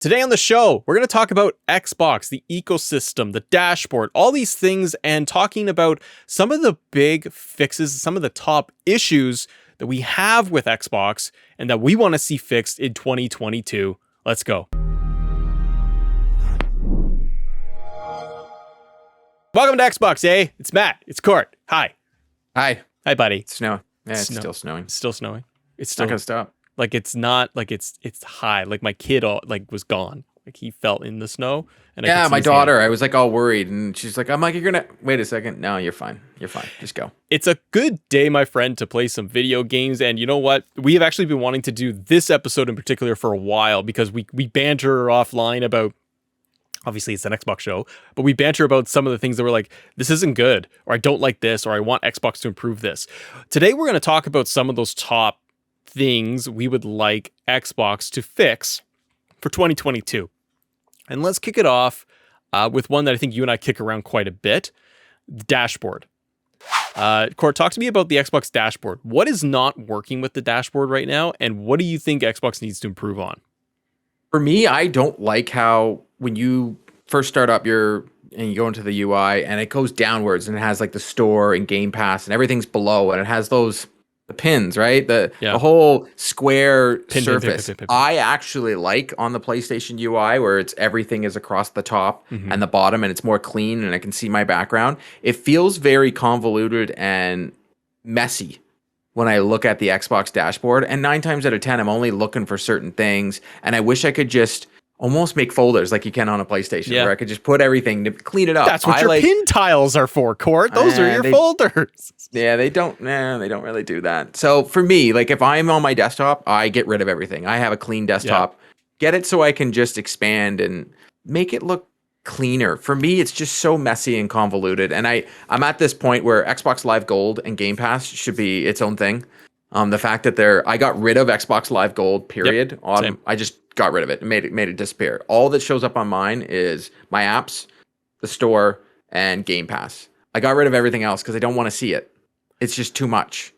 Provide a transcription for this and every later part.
Today on the show, we're going to talk about Xbox, the ecosystem, the dashboard, all these things, and talking about some of the big fixes, some of the top issues that we have with Xbox and that we want to see fixed in 2022. Let's go. Welcome to Xbox, eh? It's Matt. It's Court. Hi. Hi. Hi, buddy. It's snowing. Yeah, it's Snow. still snowing. It's still snowing. It's It's still not gonna stop. like it's not like it's high. Like my kid was gone. Like he fell in the snow. And I Yeah, could see my his hand. daughter. I was like all worried, and she's like, "I'm like, you're gonna wait a second. No, you're fine. You're fine. Just go." It's a good day, my friend, to play some video games. And you know what? We have actually been wanting to do this episode in particular for a while because we banter offline about, obviously it's an Xbox show, but we banter about some of the things that we're like, this isn't good, or I don't like this, or I want Xbox to improve this. Today, we're going to talk about some of those top things we would like Xbox to fix for 2022. And let's kick it off with one that I think you and I kick around quite a bit, the dashboard. Court, talk to me about the Xbox dashboard. What is not working with the dashboard right now, and what do you think Xbox needs to improve on? For me, I don't like how when you first start up and you go into the UI and it goes downwards and it has like the store and Game Pass and everything's below and it has the pins, right? The whole square surface. Pin. I actually like on the PlayStation UI where everything is across the top and the bottom and it's more clean and I can see my background. It feels very convoluted and messy when I look at the Xbox dashboard, and 9 times out of 10, I'm only looking for certain things, and I wish I could just almost make folders like you can on a PlayStation, where I could just put everything to clean it up. That's what your pin tiles are for, Court. Those are your folders. Yeah, they don't really do that. So for me, like if I'm on my desktop, I get rid of everything. I have a clean desktop. Get it so I can just expand and make it look cleaner. For me, it's just so messy and convoluted, and I'm at this point where Xbox Live Gold and Game Pass should be its own thing. The fact that I got rid of Xbox Live Gold, period. I just got rid of it and made it disappear. All that shows up on mine is my apps, the store, and Game Pass. I got rid of everything else because I don't want to see it. It's just too much.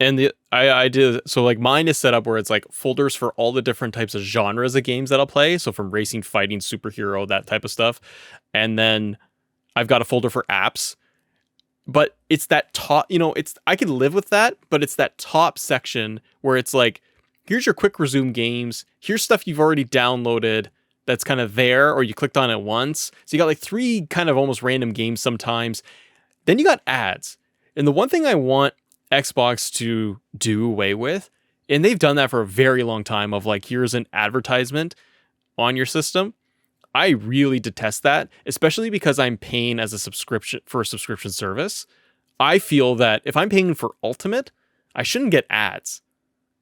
And I did, so like mine is set up where it's like folders for all the different types of genres of games that I'll play. So from racing, fighting, superhero, that type of stuff. And then I've got a folder for apps. But it's that top, I could live with that, but it's that top section where it's like, here's your quick resume games. Here's stuff you've already downloaded that's kind of there, or you clicked on it once. So you got like 3 kind of almost random games sometimes. Then you got ads. And the one thing I want Xbox to do away with, and they've done that for a very long time, of like, here's an advertisement on your system. I really detest that, especially because I'm paying as a subscription service. I feel that if I'm paying for Ultimate, I shouldn't get ads.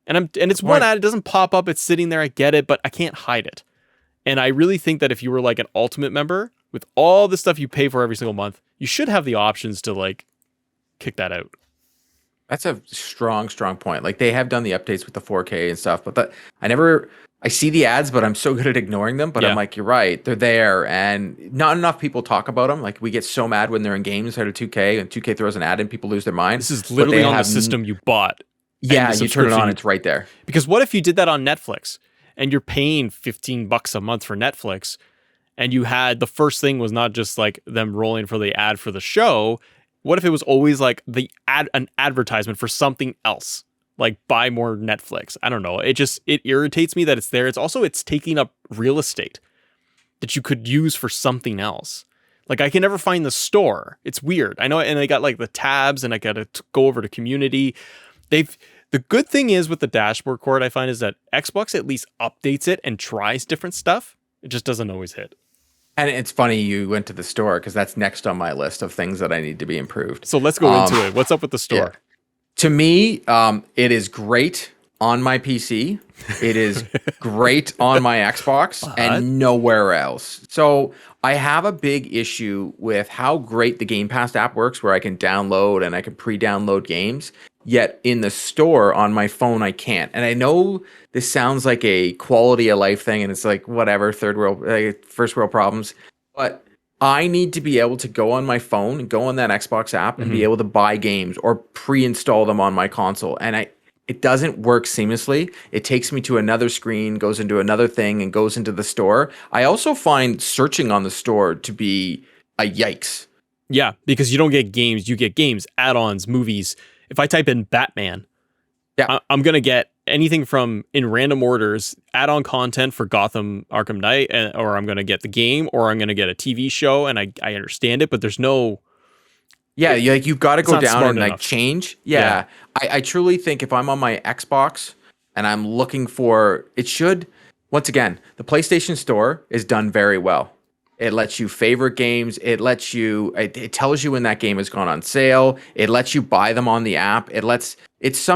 And it's one ad, it doesn't pop up, it's sitting there, I get it, but I can't hide it. And I really think that if you were like an Ultimate member with all the stuff you pay for every single month, you should have the options to like kick that out. That's a strong point. Like they have done the updates with the 4K and stuff, but I see the ads, but I'm so good at ignoring them. But I'm like, you're right, they're there, and not enough people talk about them. Like we get so mad when they're in games out of 2K, and 2K throws an ad and people lose their mind. This is literally on the system you bought. Yeah, you turn it on, it's right there. Because what if you did that on Netflix and you're paying $15 a month for Netflix, and you had the first thing was not just like them rolling for the ad for the show. What if it was always like an advertisement for something else? Like buy more Netflix. I don't know. It irritates me that it's there. It's taking up real estate that you could use for something else. Like I can never find the store. It's weird. I know. And they got like the tabs, and I got to go over to community. The good thing is with the dashboard, Court, I find is that Xbox at least updates it and tries different stuff. It just doesn't always hit. And it's funny you went to the store because that's next on my list of things that I need to be improved. So let's go into it. What's up with the store? Yeah. To me, it is great on my PC. It is great on my Xbox and nowhere else. So I have a big issue with how great the Game Pass app works, where I can download and I can pre-download games. Yet in the store on my phone, I can't. And I know this sounds like a quality of life thing, and it's like, whatever, first world problems. But I need to be able to go on my phone and go on that Xbox app and be able to buy games or pre-install them on my console. And it doesn't work seamlessly. It takes me to another screen, goes into another thing, and goes into the store. I also find searching on the store to be a yikes. Yeah, because you don't get games, you get games, add-ons, movies. If I type in Batman, Yeah. I'm going to get anything from, in random orders, add-on content for Gotham Arkham Knight, or I'm going to get the game, or I'm going to get a TV show, and I understand it, but there's no... Yeah, you've got to it's go not down smart and like enough. change. Yeah. I truly think if I'm on my Xbox and I'm looking for it should once again, the PlayStation Store is done very well. It lets you favorite games, it tells you when that game has gone on sale, it lets you buy them on the app. It's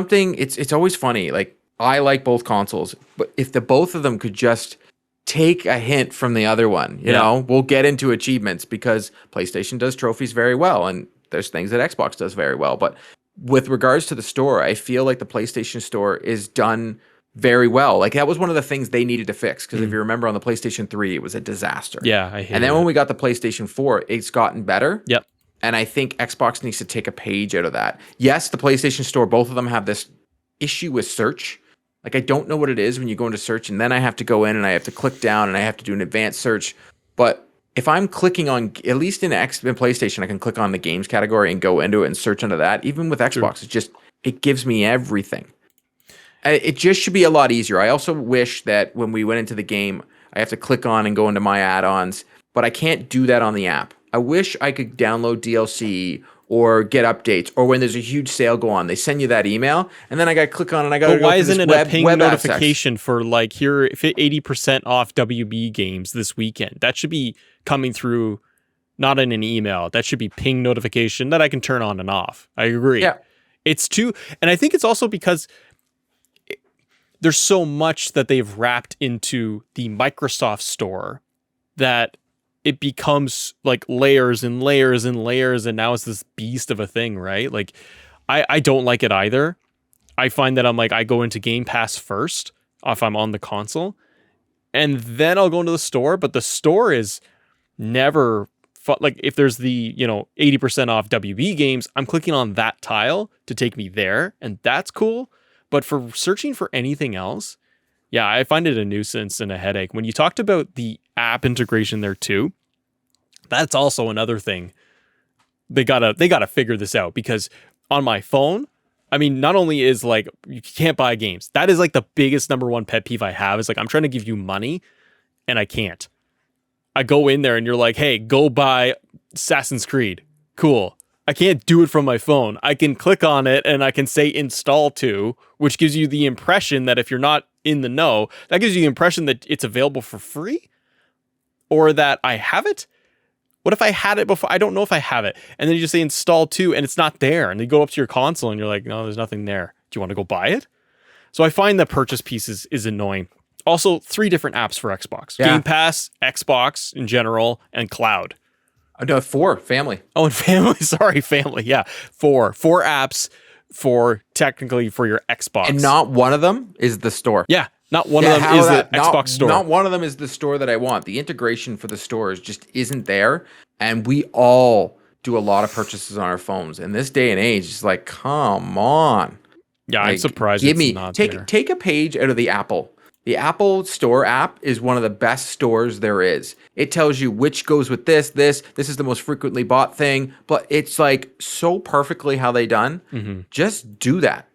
always funny. Like I like both consoles, but if the both of them could just take a hint from the other one, you know, we'll get into achievements because PlayStation does trophies very well and there's things that Xbox does very well. But with regards to the store, I feel like the PlayStation Store is done very well. Like that was one of the things they needed to fix because if you remember on the PlayStation 3, it was a disaster. Yeah, I hate it. And then when we got the PlayStation 4, it's gotten better. Yep. And I think Xbox needs to take a page out of that. Yes, the PlayStation Store, both of them have this issue with search. Like I don't know what it is when you go into search and then I have to go in and I have to click down and I have to do an advanced search. But if I'm clicking on, at least in PlayStation, I can click on the games category and go into it and search under that. Even with Xbox, it gives me everything. It just should be a lot easier. I also wish that when we went into the game, I have to click on and go into my add-ons, but I can't do that on the app. I wish I could download DLC or get updates, or when there's a huge sale go on, they send you that email, and then I got to click on and I got to go why to isn't this it a ping web notification for like here 80% off WB games this weekend? That should be coming through, not in an email. That should be ping notification that I can turn on and off. I agree. Yeah. It's too, and I think it's also because there's so much that they've wrapped into the Microsoft Store that it becomes like layers and layers and layers, and now it's this beast of a thing, right? Like, I don't like it either. I find that I go into Game Pass first if I'm on the console, and then I'll go into the store, but the store is never like if there's the 80% off WB games, I'm clicking on that tile to take me there, and that's cool. But for searching for anything else, yeah, I find it a nuisance and a headache. When you talked about the app integration there too, that's also another thing. They gotta figure this out, because on my phone, I mean, not only is like you can't buy games. That is like the biggest number one pet peeve I have, is like I'm trying to give you money and I can't. I go in there and you're like, hey, go buy Assassin's Creed. Cool. I can't do it from my phone. I can click on it and I can say install to, which gives you the impression that if you're not in the know, that gives you the impression that it's available for free or that I have it. What if I had it before? I don't know if I have it. And then you just say install to and it's not there. And you go up to your console and you're like, no, there's nothing there. Do you want to go buy it? So I find the purchase piece is annoying. Also, 3 different apps for Xbox. Yeah. Game Pass, Xbox in general, and Cloud. No, 4 family. Oh, and family. Sorry, family. Yeah. 4 apps for technically for your Xbox. And not one of them is the store. Yeah. Not one of them is the not, Xbox store. Not one of them is the store that I want. The integration for the stores just isn't there. And we all do a lot of purchases on our phones. In this day and age, it's like, come on. Yeah, I'm Like, surprised it's not there. Take a page out of the Apple. The Apple Store app is one of the best stores there is. It tells you which goes with this is the most frequently bought thing, but it's like so perfectly how they done. Mm-hmm. Just do that.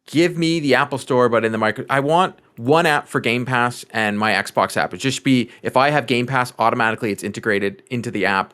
Give me the Apple Store, but in the I want one app for Game Pass and my Xbox app. It just be, if I have Game Pass, automatically it's integrated into the app.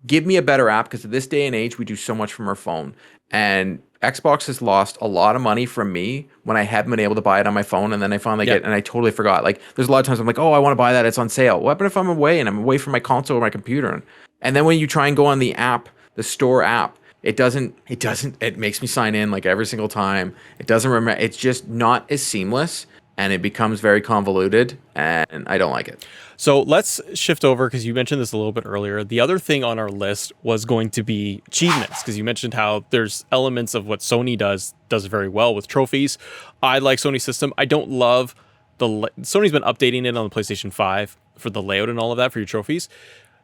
Give me a better app, because in this day and age, we do so much from our phone. And Xbox has lost a lot of money from me when I haven't been able to buy it on my phone, and then I finally get, and I totally forgot. Like, there's a lot of times I'm like, oh, I want to buy that, it's on sale. What if I'm away and I'm away from my console or my computer? And then when you try and go on the app, the store app, it makes me sign in like every single time. It doesn't remember, it's just not as seamless, and it becomes very convoluted, and I don't like it. So let's shift over, because you mentioned this a little bit earlier. The other thing on our list was going to be achievements, because you mentioned how there's elements of what Sony does very well with trophies. I like Sony's system. I don't love Sony's been updating it on the PlayStation 5 for the layout and all of that for your trophies.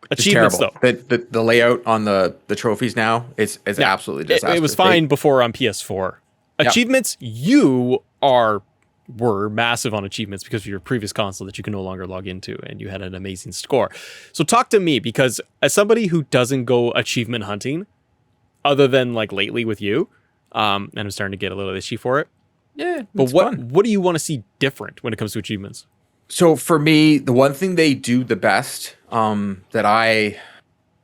Achievements, though. The layout on the trophies now, it's absolutely disastrous. It was fine before on PS4. Achievements, were massive on achievements because of your previous console that you can no longer log into, and you had an amazing score. So talk to me, because as somebody who doesn't go achievement hunting, other than like lately with you, and I'm starting to get a little itchy for it. Yeah, but what do you want to see different when it comes to achievements? So for me, the one thing they do the best, that I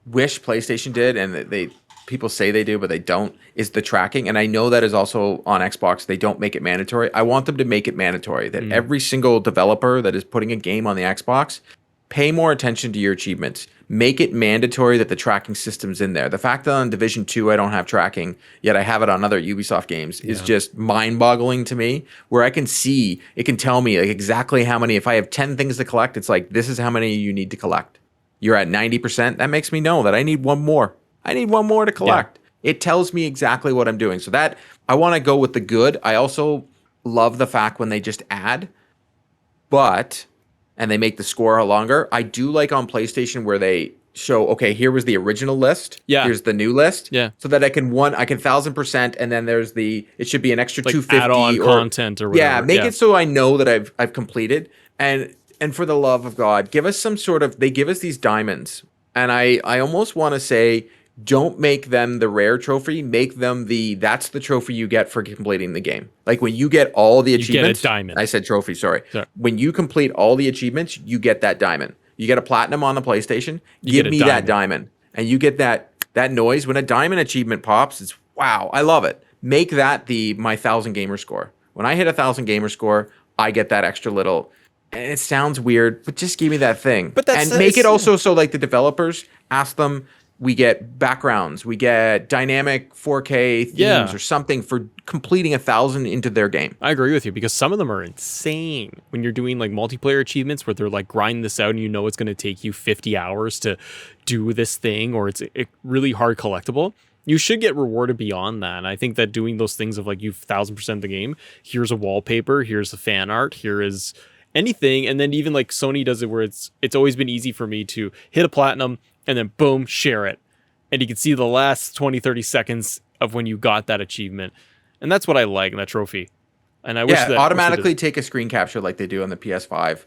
wish PlayStation did, and that people say they do, but they don't, is the tracking. And I know that is also on Xbox. They don't make it mandatory. I want them to make it mandatory, that every single developer that is putting a game on the Xbox, pay more attention to your achievements. Make it mandatory that the tracking system's in there. The fact that on Division 2 I don't have tracking, yet I have it on other Ubisoft games, is just mind-boggling to me, where I can see, it can tell me like exactly how many, if I have 10 things to collect, it's like, this is how many you need to collect. You're at 90%. That makes me know that I need one more. I need one more to collect. Yeah. It tells me exactly what I'm doing. So that, I want to go with the good. I also love the fact when they just add, and they make the score longer. I do like on PlayStation where they show, okay, here was the original list. Yeah. Here's the new list. Yeah. So that I can 1000%, and then there's it should be an extra like 250 add-on content or whatever. Yeah, make it so I know that I've completed. And for the love of God, give us some sort of, they give us these diamonds. And I almost want to say, don't make them the rare trophy. Make them that's the trophy you get for completing the game. Like when you get all the achievements. You get a diamond. I said trophy, sorry. When you complete all the achievements, you get that diamond. You get a platinum on the PlayStation. Give me that diamond. And you get that noise. When a diamond achievement pops, it's wow, I love it. Make that my 1,000 gamer score. When I hit 1,000 gamer score, I get that extra little. And it sounds weird, but just give me that thing. But make it also so like the developers ask them, we get backgrounds, we get dynamic 4K themes or something for completing 1,000 into their game. I agree with you, because some of them are insane when you're doing like multiplayer achievements where they're like grinding this out and you know it's going to take you 50 hours to do this thing, or it's a really hard collectible. You should get rewarded beyond that. And I think that doing those things of like you've 1,000% the game, here's a wallpaper, here's the fan art, here is anything. And then even like Sony does it where it's always been easy for me to hit a platinum and then boom, share it. And you can see the last 20, 30 seconds of when you got that achievement. And that's what I like in that trophy. And I wish that automatically take a screen capture like they do on the PS5.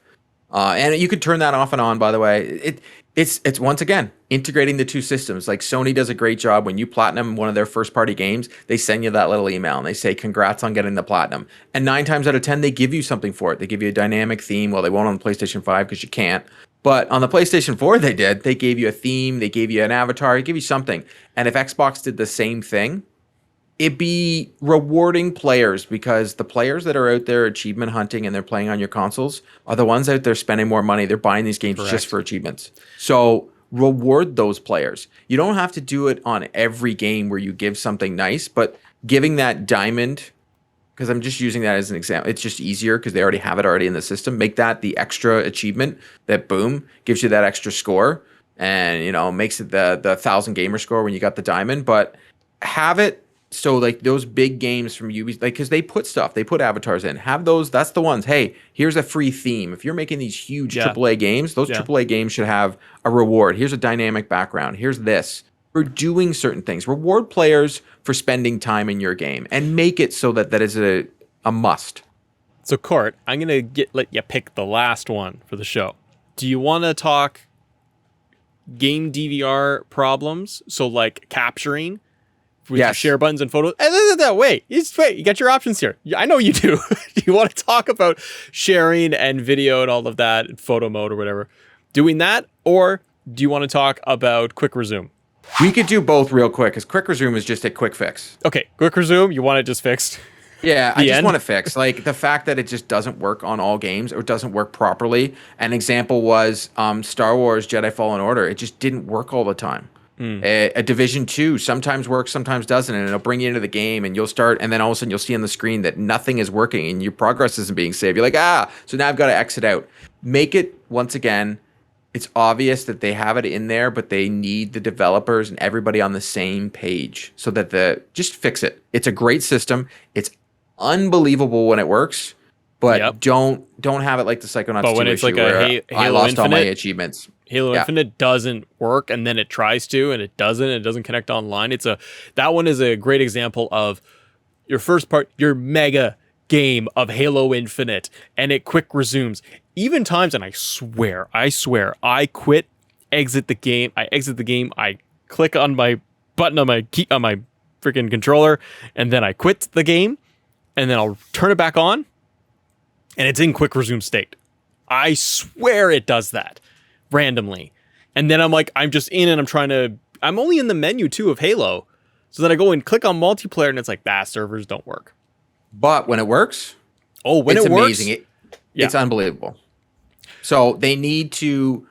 And you could turn that off and on, by the way. It's once again integrating the two systems. Like Sony does a great job. When you platinum one of their first party games, they send you that little email and they say congrats on getting the platinum. And 9 times out of 10 they give you something for it. They give you a dynamic theme. Well, they won't on the PlayStation 5 because you can't. But on the PlayStation 4 they gave you a theme, they gave you an avatar, they gave you something. And if Xbox did the same thing, it'd be rewarding players, because the players that are out there achievement hunting and they're playing on your consoles are the ones out there spending more money. They're buying these games just for achievements. So reward those players. You don't have to do it on every game where you give something nice, but giving that diamond, because I'm just using that as an example. It's just easier because they already have it already in the system. Make that the extra achievement that boom gives you that extra score, and makes it the 1,000 gamer score when you got the diamond. But have it so like those big games from Ubisoft, like because they put avatars in. Have those. That's the ones. Hey, here's a free theme. If you're making these huge AAA games, those AAA games should have a reward. Here's a dynamic background. Here's this. For doing certain things. Reward players for spending time in your game and make it so that is a must. So Court, I'm going to let you pick the last one for the show. Do you want to talk game DVR problems? So like capturing with your share buttons and photos? Wait, you got your options here. I know you do. Do you want to talk about sharing and video and all of that, photo mode or whatever? Doing that? Or do you want to talk about quick resume? We could do both real quick, because quick resume is just a quick fix. Okay, quick resume, you want it just fixed? Yeah, I just want to fix. Like the fact that it just doesn't work on all games, or doesn't work properly. An example was Star Wars Jedi Fallen Order. It just didn't work all the time. A Division 2 sometimes works, sometimes doesn't, and it'll bring you into the game, and you'll start, and then all of a sudden you'll see on the screen that nothing is working, and your progress isn't being saved. You're like, so now I've got to exit out. Make it, once again, it's obvious that they have it in there, but they need the developers and everybody on the same page so that just fix it. It's a great system. It's unbelievable when it works, but don't have it like the Psychonauts 2 But when it's like a Halo I lost Infinite, all my achievements. Halo Infinite doesn't work, and then it tries to, and it doesn't connect online. That one is a great example of your mega game of Halo Infinite, and it quick resumes. Even times, and I swear, I quit, exit the game, I click on my button on my freaking controller, and then I quit the game, and then I'll turn it back on, and it's in quick resume state. I swear it does that randomly. And then I'm just in and I'm only in the menu too of Halo. So then I go and click on multiplayer and it's like, servers don't work. But when it works, it's it works, amazing. It's unbelievable. So they need to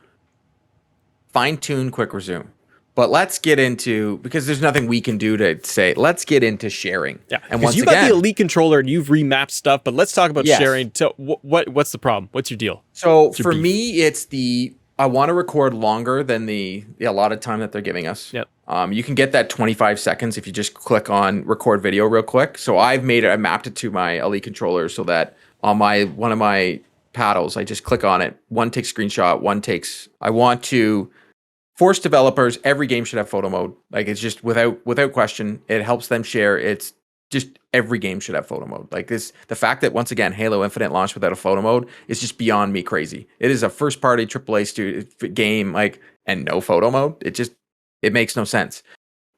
fine tune quick resume. But let's get into, because there's nothing we can do to say, let's get into sharing. Yeah, and once you've got the Elite controller and you've remapped stuff, but let's talk about sharing. So what's the problem? What's your deal? So for me, it's I want to record longer than the allotted time that they're giving us. Yep. You can get that 25 seconds if you just click on record video real quick. So I mapped it to my Elite controller so that on one of my paddles, I just click on it. One takes screenshot, I want to force developers, every game should have photo mode. Like, it's just without question, it helps them share. It's just every game should have photo mode. Like the fact that once again Halo Infinite launched without a photo mode is just beyond me crazy. It is a first party AAA game, and no photo mode. It makes no sense.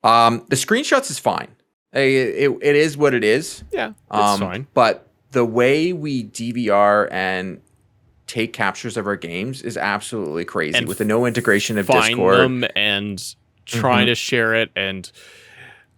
The screenshots is fine. It is what it is. Yeah, it's fine. But the way we DVR and take captures of our games is absolutely crazy, and with the no integration of Discord them and trying to share it, and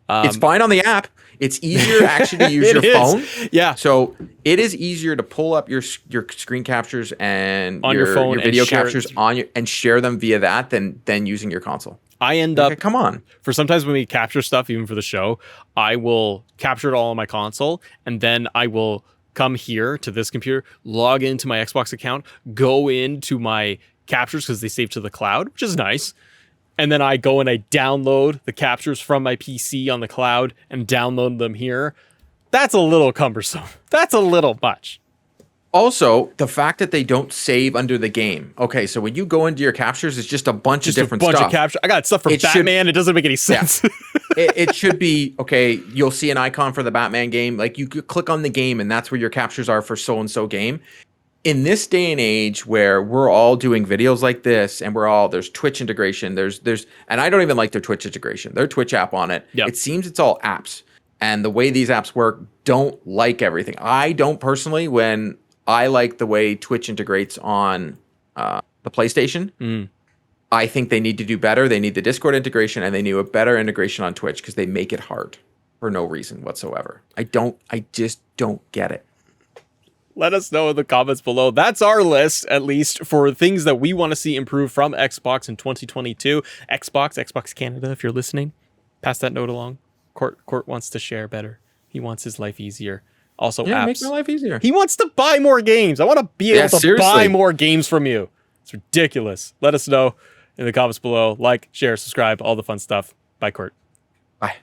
it's fine on the app. It's easier actually to use your phone. Yeah. So it is easier to pull up your screen captures and on your phone, your video captures and share them via that than using your console. I end up, come on. For sometimes when we capture stuff, even for the show, I will capture it all on my console, and then I will come here to this computer, log into my Xbox account, go into my captures because they save to the cloud, which is nice. And then I go and I download the captures from my PC on the cloud and download them here. That's a little cumbersome. That's a little much. Also, the fact that they don't save under the game. Okay, so when you go into your captures, it's just a bunch of different stuff. Of captures. I got stuff from Batman. It doesn't make any sense. Yeah. it should be, okay, you'll see an icon for the Batman game. Like, you could click on the game, and that's where your captures are for so-and-so game. In this day and age where we're all doing videos like this, and there's Twitch integration, and I don't even like their Twitch integration, their Twitch app on it. Yep. It seems it's all apps, and the way these apps work, don't like everything. I don't personally. When I like the way Twitch integrates on the PlayStation, I think they need to do better. They need the Discord integration, and they need a better integration on Twitch because they make it hard for no reason whatsoever. I just don't get it. Let us know in the comments below. That's our list, at least, for things that we want to see improve from Xbox in 2022. Xbox Canada, if you're listening, pass that note along. Court wants to share better. He wants his life easier. Also, apps. Make my life easier. He wants to buy more games. I want to be able to buy more games from you. It's ridiculous. Let us know in the comments below. Like, share, subscribe, all the fun stuff. Bye, Court. Bye.